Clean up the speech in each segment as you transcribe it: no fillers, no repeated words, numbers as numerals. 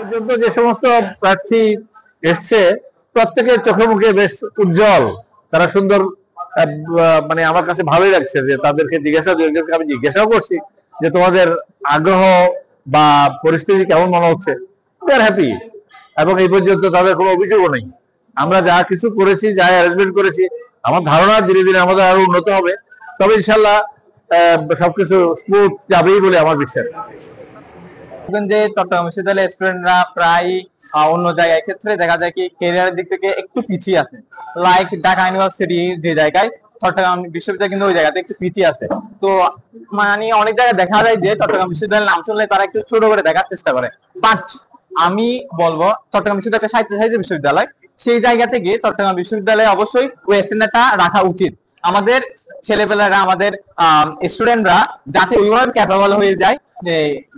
পর্যন্ত যে সমস্ত প্রার্থী এসছে প্রত্যেকের চোখে মুখে বেশ উজ্জ্বল, তারা সুন্দর। মানে আমার কাছে ভালোই লাগছে যে তাদেরকে আমি জিজ্ঞাসাও করছি যে তোমাদের আগ্রহ বা পরিস্থিতি কেমন মনে হচ্ছে। দে আর হ্যাপি, এবং এই পর্যন্ত তাদের কোনো অভিযোগও নেই। আমরা যা কিছু করেছি, যা অ্যারেঞ্জমেন্ট করেছি, আমার ধারণা ধীরে ধীরে আমাদের আরো উন্নত হবে। তবে ইনশাল্লাহ সবকিছু স্মুথ যাবেই বলে আমার বিশ্বাস। যে চট্টগ্রাম বিশ্ববিদ্যালয়ের স্টুডেন্টরা প্রায় অন্য জায়গায় ক্ষেত্রে দেখা যায় কি ক্যারিয়ারের দিক থেকে একটু পিছিয়ে আছে। লাইক ঢাকা ইউনিভার্সিটি যে জায়গায়, চট্টগ্রাম বিশ্ববিদ্যালয় কিন্তু ওই জায়গাতে একটু পিছিয়ে আছে। তো মানে অনেক জায়গায় দেখা যায় যে চট্টগ্রাম বিশ্ববিদ্যালয়ের নাম শুনলে তারা একটু ছোট করে দেখার চেষ্টা করে। বাট আমি বলবো চট্টগ্রাম বিশ্ববিদ্যালয় সাহিত্য বিশ্ববিদ্যালয়, সেই জায়গা থেকে চট্টগ্রাম বিশ্ববিদ্যালয়ে অবশ্যই ওই স্ট্যান্ডার্ডটা রাখা উচিত। আমাদের ছেলেপেলেরা, আমাদের স্টুডেন্টরা যাতে ওইভাবে ক্যাপাবল হয়ে যায় যে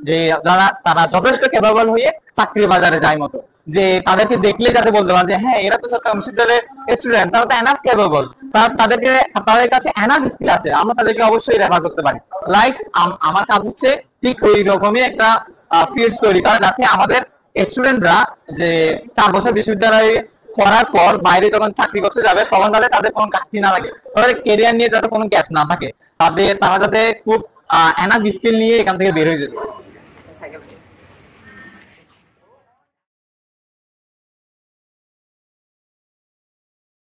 যে যারা তারা যথেষ্ট ক্যাপাবল হয়ে চাকরি বাজারে যায় মতো, যে তাদেরকে দেখলে যাতে বলতে পারে যে হ্যাঁ এরা তো চট্টগ্রাম বিশ্ববিদ্যালয়ের স্টুডেন্ট, তারা তো এনাফ ক্যাপাবল, তাদের কাছে এনাফ স্কিল আছে, আমরা তাদেরকে অবশ্যই রেফার করতে পারি। লাইক আমার কাজ হচ্ছে ঠিক ওই রকমই একটা ফিল্ড তৈরি করা, যাতে আমাদের স্টুডেন্টরা যে 4 বছর বিশ্ববিদ্যালয়ে করার পর বাইরে যখন চাকরি করতে যাবে তখন তাদের কোনো ঘাটতি না লাগে, তাদের কেরিয়ার নিয়ে যাতে কোনো গ্যাপ না থাকে, তারা যাতে খুব এনাফ স্কিল নিয়ে এখান থেকে বের হয়ে যেতে।